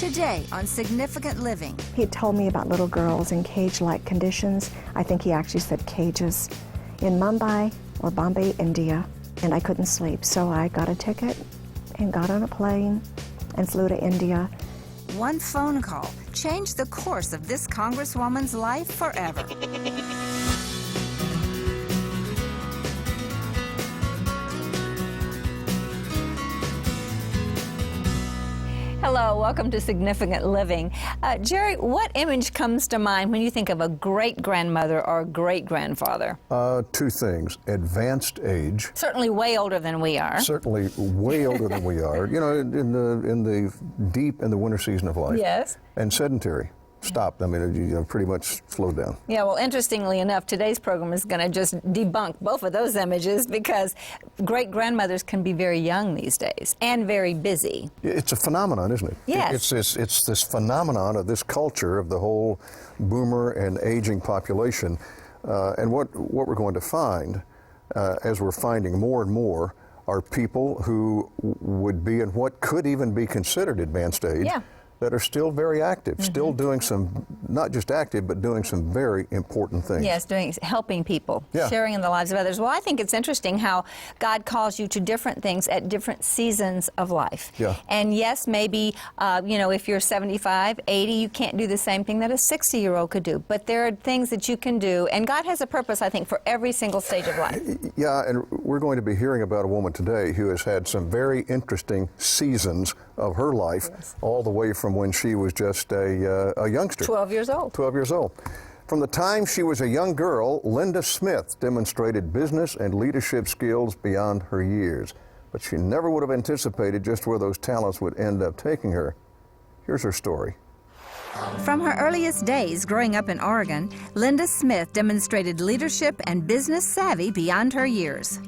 Today on Significant Living. He told me about little girls in cage-like conditions. I think he actually said cages in Mumbai or Bombay, India, and I couldn't sleep. So I got a ticket and got on a plane and flew to India. One phone call changed the course of this Congresswoman's life forever. Hello, welcome to Significant Living. Jerry, what image comes to mind when you think of a great-grandmother or great-grandfather? Two things. Advanced age. Certainly way older than we are. Certainly way older than we are. You know, in the deep in the winter season of life. Yes. And sedentary. Stopped. I mean, you know, pretty much slowed down. Yeah, well, interestingly enough, today's program is going to just debunk both of those images because great-grandmothers can be very young these days and very busy. It's a phenomenon, isn't it? Yes. It's this phenomenon of this culture of the whole boomer and aging population. And what we're going to find, as we're finding more and more, are people who would be in what could even be considered advanced age. Yeah. That are still very active, still doing some, not just active, but doing some very important things. Yes, helping people, Yeah. sharing in the lives of others. Well, I think it's interesting how God calls you to different things at different seasons of life. Yeah. And yes, maybe, you know, if you're 75, 80, you can't do the same thing that a 60-year-old could do. But there are things that you can do, and God has a purpose, I think, for every single stage of life. Yeah, and we're going to be hearing about a woman today who has had some very interesting seasons of her life, all the way from when she was just a youngster. 12 years old. 12 years old. From the time she was a young girl, Linda Smith demonstrated business and leadership skills beyond her years. But she never would have anticipated just where those talents would end up taking her. Here's her story. From her earliest days growing up in Oregon, Linda Smith demonstrated leadership and business savvy beyond her years.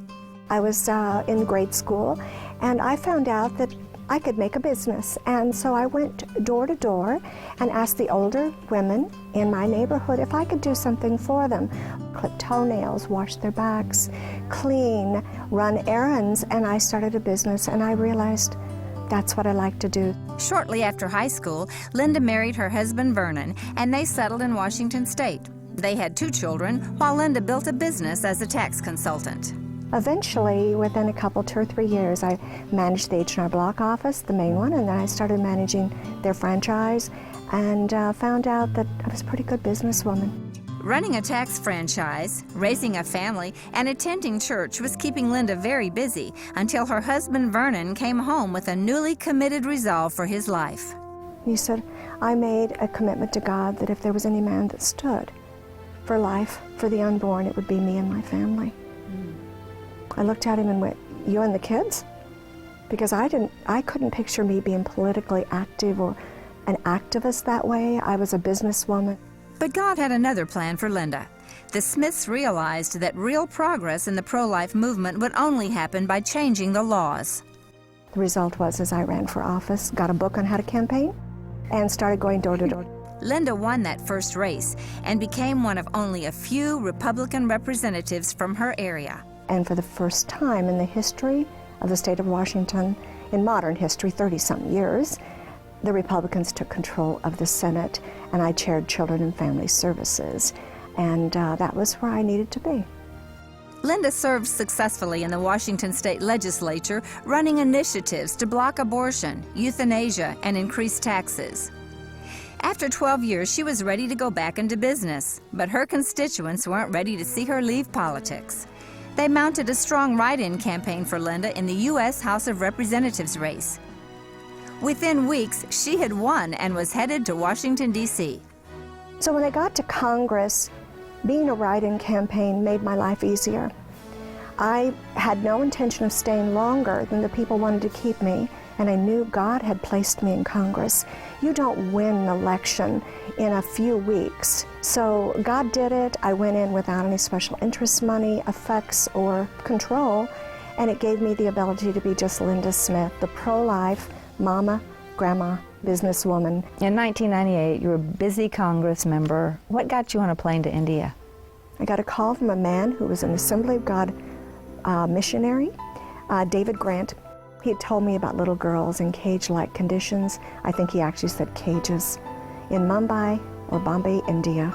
I was in grade school, and I found out that I could make a business, and so I went door to door and asked the older women in my neighborhood if I could do something for them. Clip toenails, wash their backs, clean, run errands, and I started a business, and I realized that's what I like to do. Shortly after high school, Linda married her husband Vernon, and they settled in Washington State. They had 2 children, while Linda built a business as a tax consultant. Eventually, within a couple, 2 or 3 years, I managed the H&R Block office, the main one, and then I started managing their franchise and found out that I was a pretty good businesswoman. Running a tax franchise, raising a family, and attending church was keeping Linda very busy until her husband Vernon came home with a newly committed resolve for his life. He said, I made a commitment to God that if there was any man that stood for life, for the unborn, it would be me and my family. I looked at him and went, you and the kids? Because I couldn't picture me being politically active or an activist that way. I was a businesswoman. But God had another plan for Linda. The Smiths realized that real progress in the pro-life movement would only happen by changing the laws. The result was, as I ran for office, got a book on how to campaign, and started going door to door. Linda won that first race and became one of only a few Republican representatives from her area. And for the first time in the history of the state of Washington, in modern history, 30-something years, the Republicans took control of the Senate, and I chaired Children and Family Services. And that was where I needed to be. Linda served successfully in the Washington State Legislature, running initiatives to block abortion, euthanasia, and increase taxes. After 12 years, she was ready to go back into business, but her constituents weren't ready to see her leave politics. They mounted a strong write-in campaign for Linda in the U.S. House of Representatives race. Within weeks, she had won and was headed to Washington, D.C. So when I got to Congress, being a write-in campaign made my life easier. I had no intention of staying longer than the people wanted to keep me, and I knew God had placed me in Congress. You don't win an election in a few weeks. So God did it. I went in without any special interest money, effects, or control, and it gave me the ability to be just Linda Smith, the pro-life mama, grandma, businesswoman. In 1998, you were a busy Congress member. What got you on a plane to India? I got a call from a man who was an Assembly of God missionary, David Grant. He had told me about little girls in cage-like conditions. I think he actually said cages, in Mumbai or Bombay, India.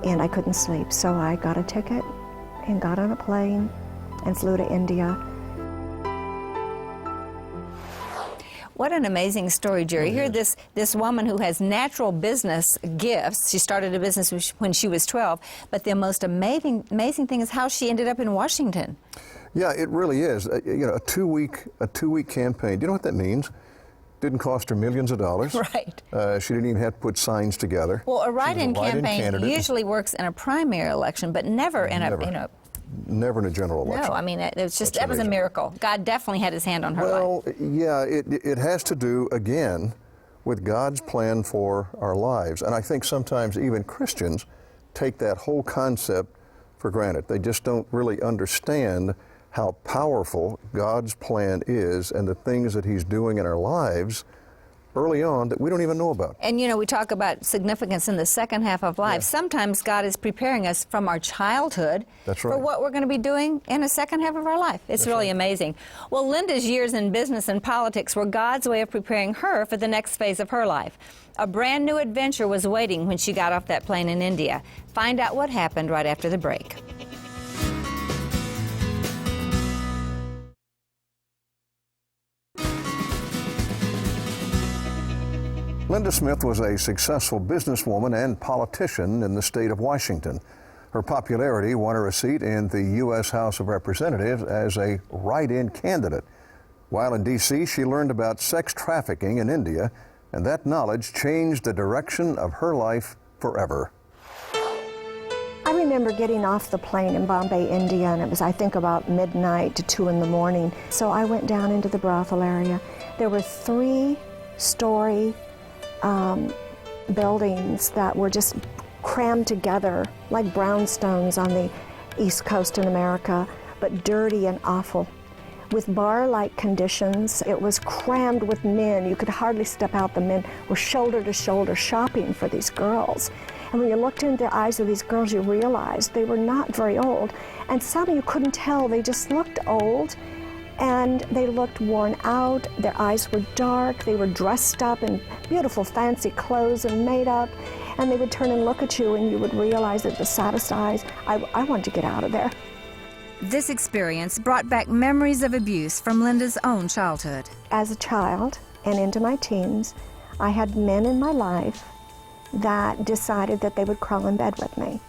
And I couldn't sleep, so I got a ticket and got on a plane and flew to India. What an amazing story, Jerry. Here, this woman who has natural business gifts. She started a business when she was 12, but the most amazing thing is how she ended up in Washington. Yeah, it really is. You know, a two-week campaign. Do you know what that means? Didn't cost her millions of dollars. Right. She didn't even have to put signs together. Well, a write-in campaign candidate. usually works in a primary election, but never in a Never in a general election. No, I mean, that was a miracle. God definitely had his hand on her life. Well, yeah, it has to do, again, with God's plan for our lives. And I think sometimes even Christians take that whole concept for granted. They just don't really understand how powerful God's plan is and the things that He's doing in our lives early on that we don't even know about. And you know, we talk about significance in the second half of life. Yeah. Sometimes God is preparing us from our childhood for what we're going to be doing in the second half of our life. It's really amazing. Well, Linda's years in business and politics were God's way of preparing her for the next phase of her life. A brand new adventure was waiting when she got off that plane in India. Find out what happened right after the break. Linda Smith was a successful businesswoman and politician in the state of Washington. Her popularity won her a seat in the U.S. House of Representatives as a write-in candidate. While in D.C., she learned about sex trafficking in India, and that knowledge changed the direction of her life forever. I remember getting off the plane in Bombay, India, and it was, I think, about midnight to 2 in the morning. So I went down into the brothel area. There were 3-story buildings that were just crammed together like brownstones on the East Coast in America, but dirty and awful. With bar-like conditions, it was crammed with men. You could hardly step out. The men were shoulder to shoulder shopping for these girls. And when you looked into the eyes of these girls, you realized they were not very old. And some you couldn't tell, they just looked old. And they looked worn out, their eyes were dark, they were dressed up in beautiful fancy clothes and makeup, and they would turn and look at you and you would realize that the saddest eyes, I wanted to get out of there. This experience brought back memories of abuse from Linda's own childhood. As a child and into my teens, I had men in my life that decided that they would crawl in bed with me,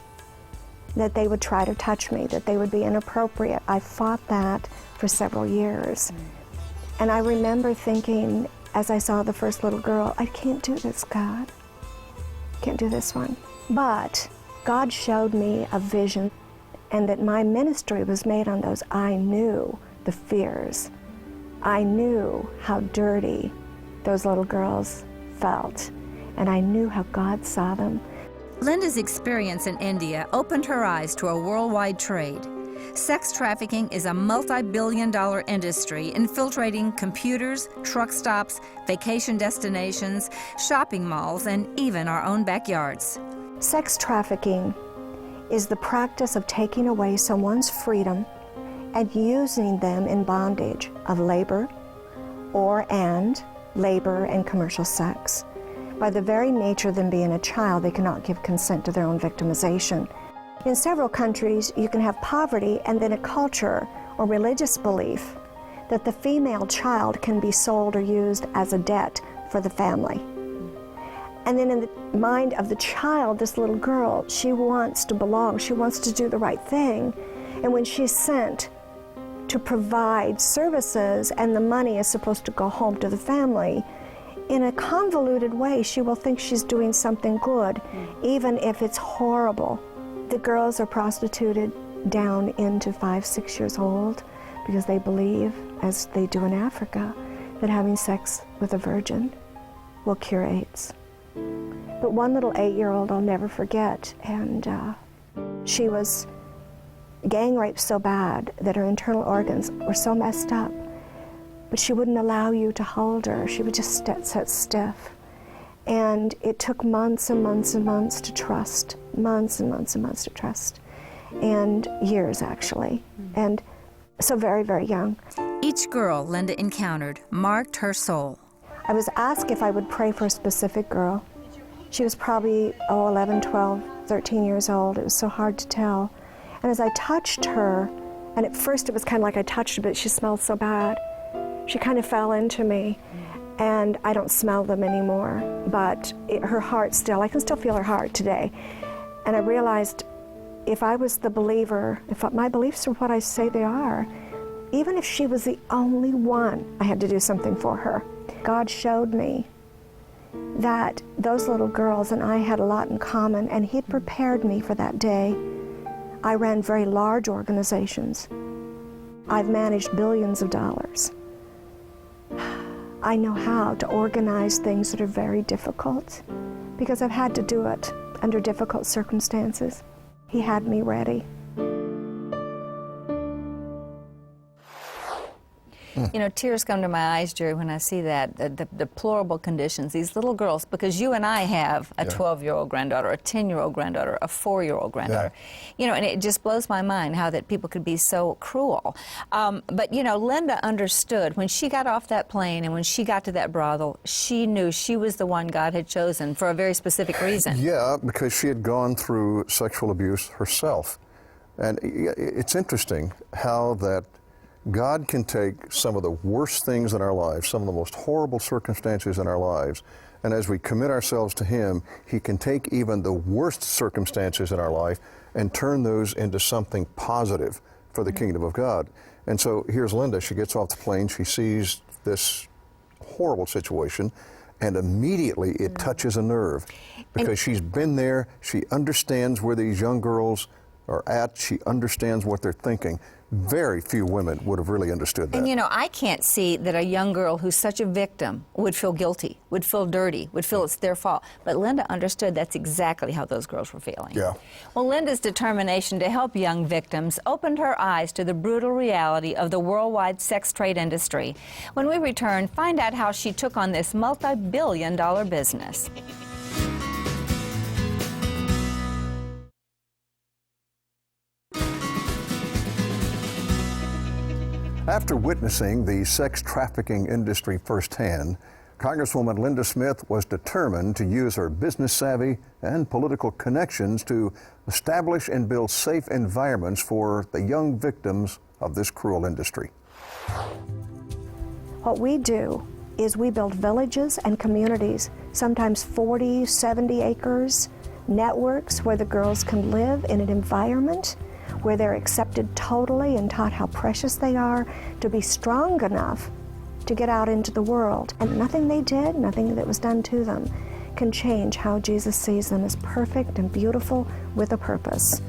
that they would try to touch me, that they would be inappropriate. I fought that for several years. And I remember thinking, as I saw the first little girl, I can't do this, God. Can't do this one. But God showed me a vision, and that my ministry was made on those. I knew the fears. I knew how dirty those little girls felt, and I knew how God saw them. Linda's experience in India opened her eyes to a worldwide trade. Sex trafficking is a multi-billion-dollar industry infiltrating computers, truck stops, vacation destinations, shopping malls, and even our own backyards. Sex trafficking is the practice of taking away someone's freedom and using them in bondage of labor and labor and commercial sex. By the very nature of them being a child, they cannot give consent to their own victimization. In several countries, you can have poverty and then a culture or religious belief that the female child can be sold or used as a debt for the family. And then in the mind of the child, this little girl, she wants to belong, she wants to do the right thing. And when she's sent to provide services and the money is supposed to go home to the family, in a convoluted way, she will think she's doing something good, even if it's horrible. The girls are prostituted down into 5, 6 years old because they believe, as they do in Africa, that having sex with a virgin will cure AIDS. But one little 8-year-old I'll never forget, and she was gang raped so bad that her internal organs were so messed up, but she wouldn't allow you to hold her. She would just sit stiff. And it took months and months and months to trust, months and months and months to trust, and years actually, and so very, very young. Each Each girl Linda encountered marked her soul. I was asked if I would pray for a specific girl. She was probably, 11, 12, 13 years old. It was so hard to tell. And as I touched her, and at first it was kind of like I touched her, but she smelled so bad. She kind of fell into me, and I don't smell them anymore, but her heart still, I can still feel her heart today. And I realized if I was the believer, if my beliefs are what I say they are, even if she was the only one, I had to do something for her. God showed me that those little girls and I had a lot in common, and He'd prepared me for that day. I ran very large organizations. I've managed billions of dollars. I know how to organize things that are very difficult because I've had to do it under difficult circumstances. He had me ready. You know, tears come to my eyes, Jerry, when I see that, the deplorable conditions. These little girls, because you and I have a 12-year-old granddaughter, a 10-year-old granddaughter, a 4-year-old granddaughter. You know, and it just blows my mind how that people could be so cruel. But, you know, Linda understood when she got off that plane and when she got to that brothel, she knew she was the one God had chosen for a very specific reason. Yeah, because she had gone through sexual abuse herself. And it's interesting how that God can take some of the worst things in our lives, some of the most horrible circumstances in our lives, and as we commit ourselves to Him, He can take even the worst circumstances in our life and turn those into something positive for the kingdom of God. And so here's Linda. She gets off the plane. She sees this horrible situation, and immediately it touches a nerve because she's been there. She understands where these young girls are at. She understands what they're thinking. Very few women would have really understood that. And, you know, I can't see that a young girl who's such a victim would feel guilty, would feel dirty, would feel it's their fault. But Linda understood that's exactly how those girls were feeling. Yeah. Well, Linda's determination to help young victims opened her eyes to the brutal reality of the worldwide sex trade industry. When we return, find out how she took on this multi-billion-dollar business. After witnessing the sex trafficking industry firsthand, Congresswoman Linda Smith was determined to use her business savvy and political connections to establish and build safe environments for the young victims of this cruel industry. What we do is we build villages and communities, sometimes 40, 70 acres, networks where the girls can live in an environment where they're accepted totally and taught how precious they are to be strong enough to get out into the world. And nothing they did, nothing that was done to them, can change how Jesus sees them as perfect and beautiful with a purpose.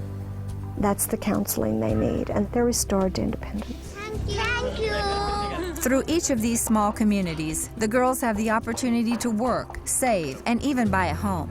That's the counseling they need, and they're restored to independence. Thank you. Through each of these small communities, the girls have the opportunity to work, save, and even buy a home.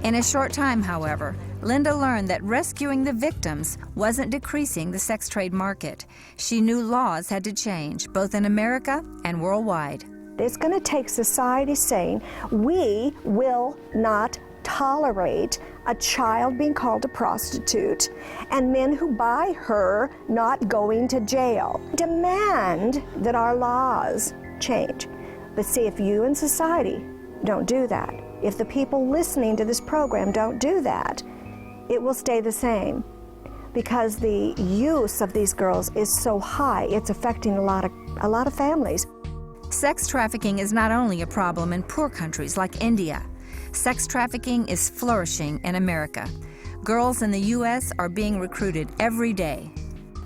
In a short time, however, Linda learned that rescuing the victims wasn't decreasing the sex trade market. She knew laws had to change, both in America and worldwide. It's going to take society saying, we will not tolerate a child being called a prostitute and men who buy her not going to jail. Demand that our laws change. But see, if you in society don't do that, if the people listening to this program don't do that, it will stay the same because the use of these girls is so high. It's affecting a lot of families. Sex trafficking is not only a problem in poor countries like India. Sex trafficking is flourishing in America. Girls in the U.S. are being recruited every day.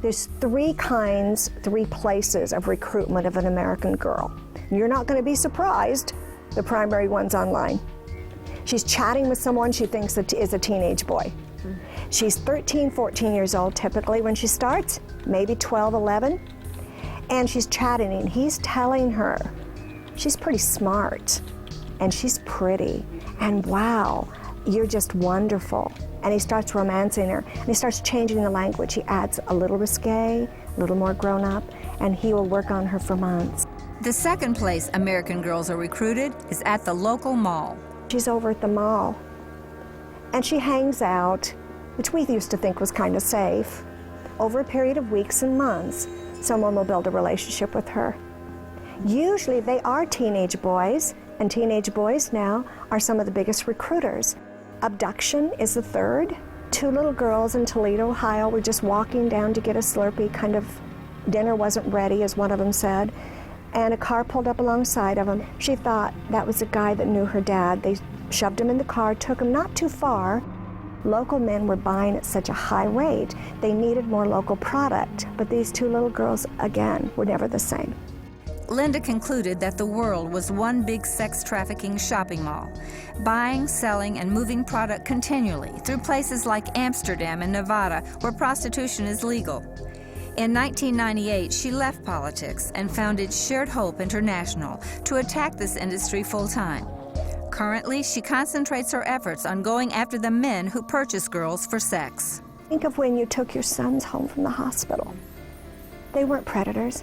There's three places of recruitment of an American girl. You're not going to be surprised. The primary one's online. She's chatting with someone she thinks is a teenage boy. She's 13, 14 years old typically when she starts, maybe 12, 11, and she's chatting and he's telling her she's pretty smart and she's pretty and wow, you're just wonderful. And he starts romancing her and he starts changing the language. He adds a little risque, a little more grown up, and he will work on her for months. The second place American girls are recruited is at the local mall. She's over at the mall and she hangs out, which we used to think was kind of safe. Over a period of weeks and months, someone will build a relationship with her. Usually they are teenage boys, and teenage boys now are some of the biggest recruiters. Abduction is the third. 2 little girls in Toledo, Ohio were just walking down to get a Slurpee, kind of dinner wasn't ready, as one of them said, and a car pulled up alongside of them. She thought that was a guy that knew her dad. They shoved him in the car, took him not too far. Local men were buying at such a high rate, they needed more local product, but these 2 little girls, again, were never the same. Linda concluded that the world was one big sex trafficking shopping mall, buying, selling, and moving product continually through places like Amsterdam and Nevada, where prostitution is legal. In 1998, she left politics and founded Shared Hope International to attack this industry full-time. Currently, she concentrates her efforts on going after the men who purchase girls for sex. Think of when you took your sons home from the hospital. They weren't predators.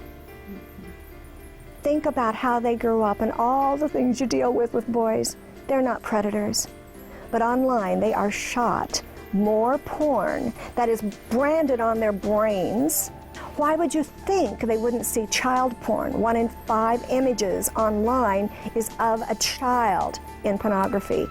Think about how they grew up and all the things you deal with boys. They're not predators. But online, they are shot more porn that is branded on their brains. Why would you think they wouldn't see child porn? 1 in 5 images online is of a child in pornography.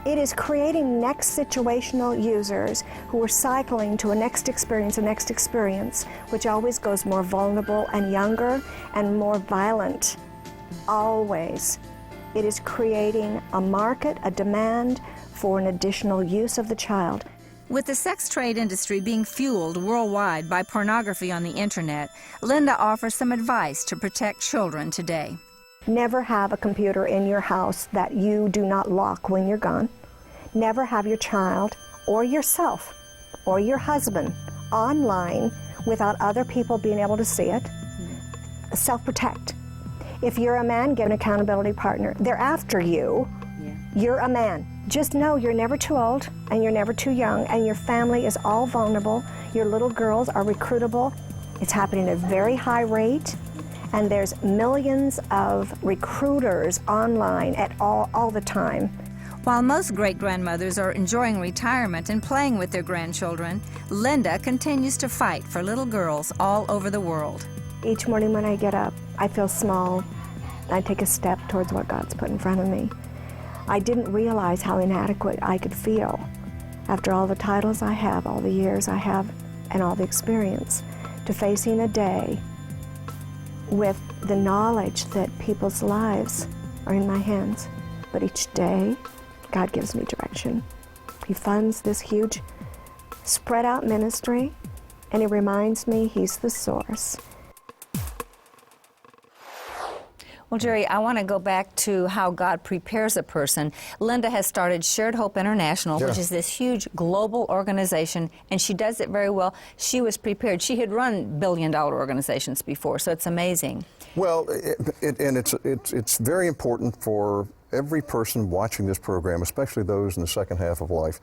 It is creating next situational users who are cycling to a next experience, which always goes more vulnerable and younger and more violent. Always. It is creating a market, a demand for an additional use of the child. With the sex trade industry being fueled worldwide by pornography on the internet, Linda offers some advice to protect children today. Never have a computer in your house that you do not lock when you're gone. Never have your child or yourself or your husband online without other people being able to see it. Self-protect. If you're a man, get an accountability partner. They're after you. You're a man. Just know you're never too old and you're never too young, and your family is all vulnerable. Your little girls are recruitable. It's happening at a very high rate, and there's millions of recruiters online at all the time. While most great-grandmothers are enjoying retirement and playing with their grandchildren, Linda continues to fight for little girls all over the world. Each morning when I get up, I feel small. I take a step towards what God's put in front of me. I didn't realize how inadequate I could feel after all the titles I have, all the years I have, and all the experience, to facing a day with the knowledge that people's lives are in my hands. But each day, God gives me direction. He funds this huge spread out ministry, and He reminds me He's the source. Well, Jerry, I want to go back to how God prepares a person. Linda has started Shared Hope International, which is this huge global organization, and she does it very well. She was prepared. She had run billion-dollar organizations before, so it's amazing. Well, it's very important for every person watching this program, especially those in the second half of life,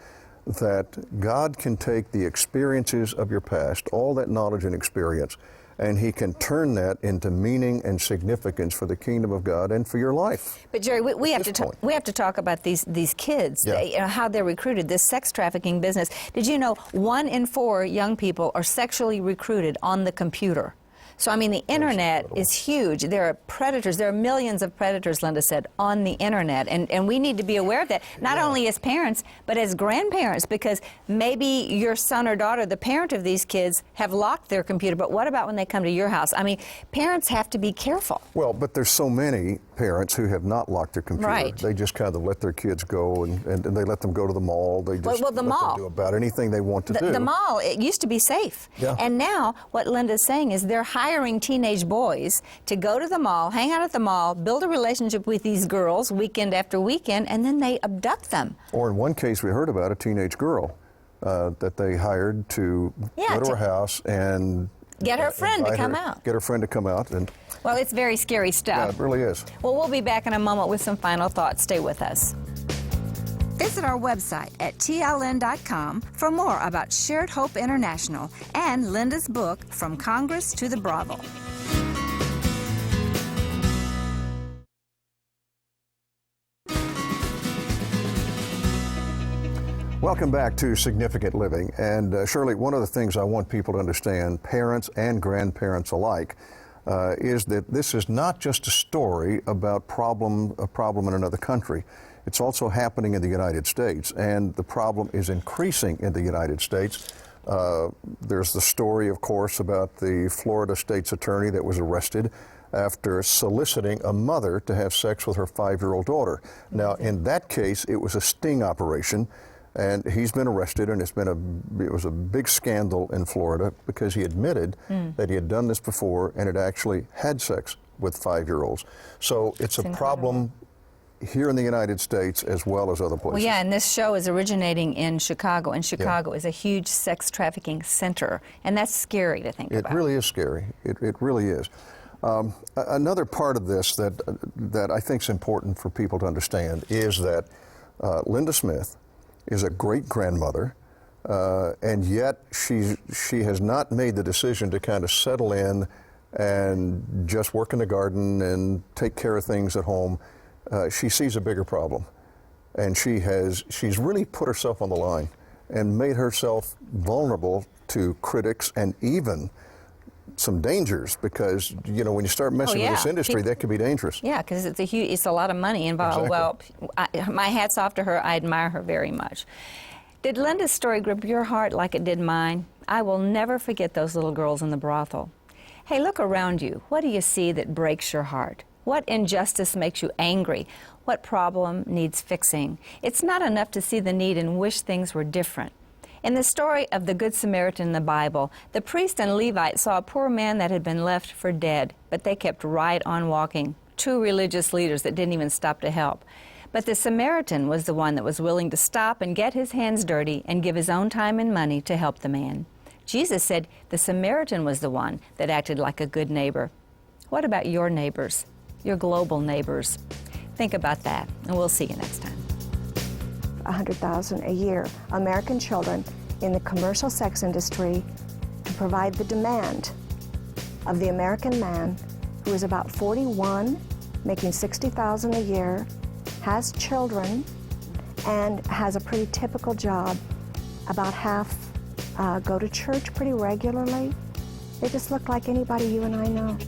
that God can take the experiences of your past, all that knowledge and experience, and He can turn that into meaning and significance for the kingdom of God and for your life. But Jerry, we have to talk about these kids, how they're recruited, this sex trafficking business. Did you know 1 in 4 young people are sexually recruited on the computer? So, I mean, the internet is huge. There are predators. There are millions of predators, Linda said, on the internet. And we need to be aware of that, not only as parents, but as grandparents, because maybe your son or daughter, the parent of these kids, have locked their computer. But what about when they come to your house? I mean, parents have to be careful. Well, but there's so many parents who have not locked their computer. Right. They just kind of let their kids go, and they let them go to the mall. They just let them do about anything they want to do. The mall, it used to be safe. Yeah. And now what Linda's saying is they're hiring teenage boys to go to the mall, hang out at the mall, build a relationship with these girls weekend after weekend, and then they abduct them. Or in one case we heard about a teenage girl that they hired to go to her house and get her friend to come out. Get her friend to come out. And well, it's very scary stuff. Yeah, it really is. Well, we'll be back in a moment with some final thoughts. Stay with us. Visit our website at tln.com for more about Shared Hope International and Linda's book, From Congress to the Brothel. Welcome back to Significant Living. And Shirley, one of the things I want people to understand, parents and grandparents alike, is that this is not just a story about a problem in another country. It's also happening in the United States, and the problem is increasing in the United States. There's the story, of course, about the Florida state's attorney that was arrested after soliciting a mother to have sex with her 5-year-old daughter. Now, in that case, it was a sting operation, and he's been arrested, and it was a big scandal in Florida because he admitted that he had done this before and had actually had sex with 5-year-olds. So it's a problem here in the United States as well as other places. Well, yeah, and this show is originating in Chicago, and Chicago is a huge sex trafficking center, and that's scary to think about. It really is scary. It really is. Another part of this that I think is important for people to understand is that Linda Smith is a great-grandmother, and yet she has not made the decision to kind of settle in and just work in the garden and take care of things at home. She sees a bigger problem, and she's really put herself on the line and made herself vulnerable to critics and even some dangers, because when you start messing with this industry, that could be dangerous. Yeah, because it's a lot of money involved. Exactly. Well, my hat's off to her. I admire her very much. Did Linda's story grip your heart like it did mine? I will never forget those little girls in the brothel. Hey, look around you. What do you see that breaks your heart? What injustice makes you angry? What problem needs fixing? It's not enough to see the need and wish things were different. In the story of the Good Samaritan in the Bible, the priest and Levite saw a poor man that had been left for dead, but they kept right on walking. Two religious leaders that didn't even stop to help. But the Samaritan was the one that was willing to stop and get his hands dirty and give his own time and money to help the man. Jesus said the Samaritan was the one that acted like a good neighbor. What about your neighbors, your global neighbors? Think about that, and we'll see you next time. $100,000 a year, American children in the commercial sex industry to provide the demand of the American man who is about 41, making $60,000 a year, has children, and has a pretty typical job. About half go to church pretty regularly. They just look like anybody you and I know.